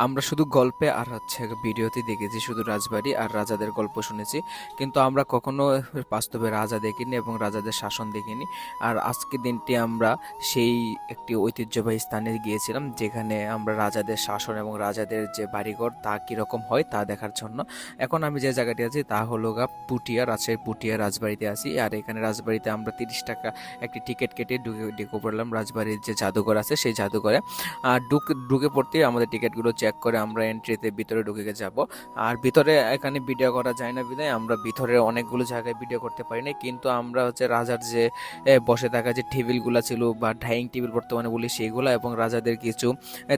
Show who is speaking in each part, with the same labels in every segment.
Speaker 1: আমরা শুধু গল্পে আর ভিডিওতে দেখেছি শুধু রাজবাড়ি আর রাজাদের গল্প শুনেছি, কিন্তু আমরা কখনো বাস্তবে রাজা দেখিনি এবং রাজাদের শাসন দেখিনি। আর আজকের দিনটি আমরা সেই একটি ঐতিহ্যবাহী স্থানে গিয়েছিলাম, যেখানে আমরা রাজাদের শাসন এবং রাজাদের যে বাড়িঘর তা কীরকম হয় তা দেখার জন্য। এখন আমি যে জায়গাটি আছি তা হলো পুটিয়া, রাজশাহীর পুটিয়া রাজবাড়িতে আছি। আর এখানে রাজবাড়িতে আমরা 30 টাকা একটি টিকিট কেটে ঢুকে পড়লাম রাজবাড়ির যে জাদুঘর আছে সেই জাদুঘরে। আর ঢুকে পড়তেই আমাদের টিকিটগুলো চেক করে আমরা এন্ট্রিতে ভিতরে ঢুকে যাব। আর ভিতরে এখানে ভিডিও করা যায় না বিধায় আমরা ভিতরে অনেকগুলো জায়গায় ভিডিও করতে পারি না, কিন্তু আমরা রাজার যে বসে থাকা যে টেবিলগুলো ছিল বা ডাইনিং টেবিল বর্তমানে বলি সেগুলো, এবং রাজাদের কিছু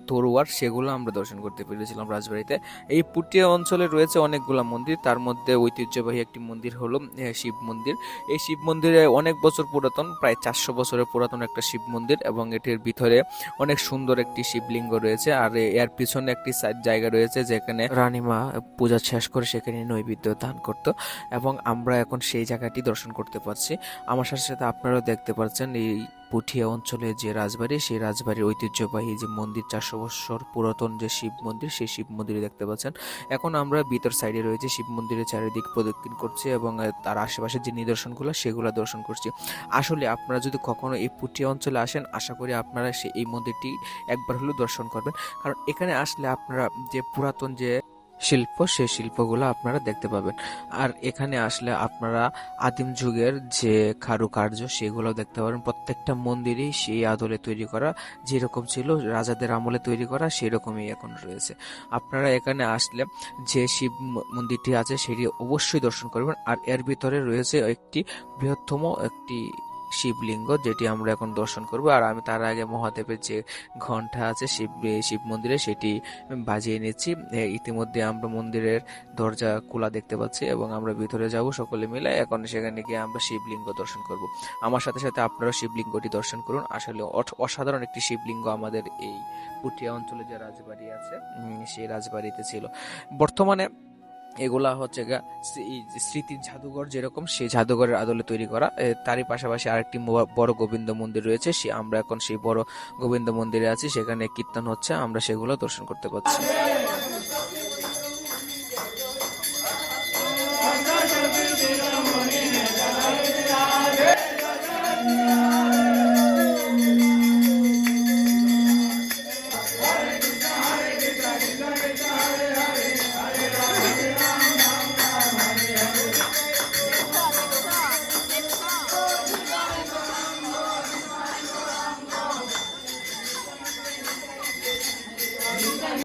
Speaker 1: তরোয়ার, সেগুলো আমরা দর্শন করতে পেরেছিলাম রাজবাড়িতে। এই পুটিয়া অঞ্চলে রয়েছে অনেকগুলো মন্দির, তার মধ্যে ঐতিহ্যবাহী একটি মন্দির হলো শিব মন্দির। এই শিব মন্দিরে অনেক বছর পুরাতন, প্রায় 400 বছরের পুরাতন একটা শিব মন্দির, এবং এটির ভিতরে অনেক সুন্দর একটি শিবলিঙ্গ রয়েছে। আর এর পিছনে একটি জায়গা রয়েছে যেখানে রানীমা পূজা শেষ করে সেখানে নৈবেদ্য দান করত, এবং আমরা এখন সেই জায়গাটি দর্শন করতে পারছি। আমার সাথে সাথে আপনারাও দেখতে পাচ্ছেন এই পুঠিয়া অঞ্চলে যে রাজবাড়ি, সেই রাজবাড়ির ঐতিহ্যবাহী যে মন্দির, 400 বছর পুরাতন যে শিব মন্দির, সেই শিব মন্দিরে দেখতে পাচ্ছেন। এখন আমরা ভিতর সাইডে রয়েছে শিব মন্দিরের চারিদিক প্রদক্ষিণ করছি, এবং তার আশেপাশে যে নিদর্শনগুলো সেগুলো দর্শন করছি। আসলে আপনারা যদি কখনো এই পুঠিয়া অঞ্চলে আসেন, আশা করি আপনারা এই মন্দিরটি একবার হলেও দর্শন করবেন, কারণ এখানে আসলে আপনারা যে পুরাতন যে শিল্প, সেই শিল্পগুলো আপনারা দেখতে পাবেন। আর এখানে আসলে আপনারা আদিম যুগের যে কারুকার্য সেগুলো দেখতে পাবেন। প্রত্যেকটা মন্দিরই সেই আদলে তৈরি করা, যেরকম ছিল রাজাদের আমলে তৈরি করা সেরকমই এখন রয়েছে। আপনারা এখানে আসলে যে শিব মন্দিরটি আছে সেটি অবশ্যই দর্শন করবেন। আর এর ভিতরে রয়েছে একটি বৃহত্তম একটি শিবলিঙ্গ, যেটি আমরা এখন দর্শন করব। আর আমি তার আগে মহাদেবের যে ঘণ্টা আছে শিব মন্দিরে, সেটি বাজিয়ে নিচ্ছি। ইতিমধ্যে আমরা মন্দিরের দরজা খোলা দেখতে পাচ্ছি, এবং আমরা ভিতরে যাব সকলে মিলে। এখন সেখানে গিয়ে আমরা শিবলিঙ্গ দর্শন করব। আমার সাথে সাথে আপনারা শিবলিঙ্গটি দর্শন করুন। আসলে অসাধারণ একটি শিবলিঙ্গ আমাদের এই পুঠিয়া অঞ্চলে যে রাজবাড়ি আছে সেই রাজবাড়িতে ছিল। বর্তমানে এগুলা স্মৃতির জাদুঘর, যেরকম সেই জাদুঘরের আদলে তৈরি করা। তারই পাশাপাশি আরেকটি বড় গোবিন্দ মন্দির রয়েছে, আমরা এখন সেই বড় গোবিন্দ মন্দিরে আছি, সেখানে কীর্তন হচ্ছে, আমরা সেগুলো দর্শন করতে পারছি।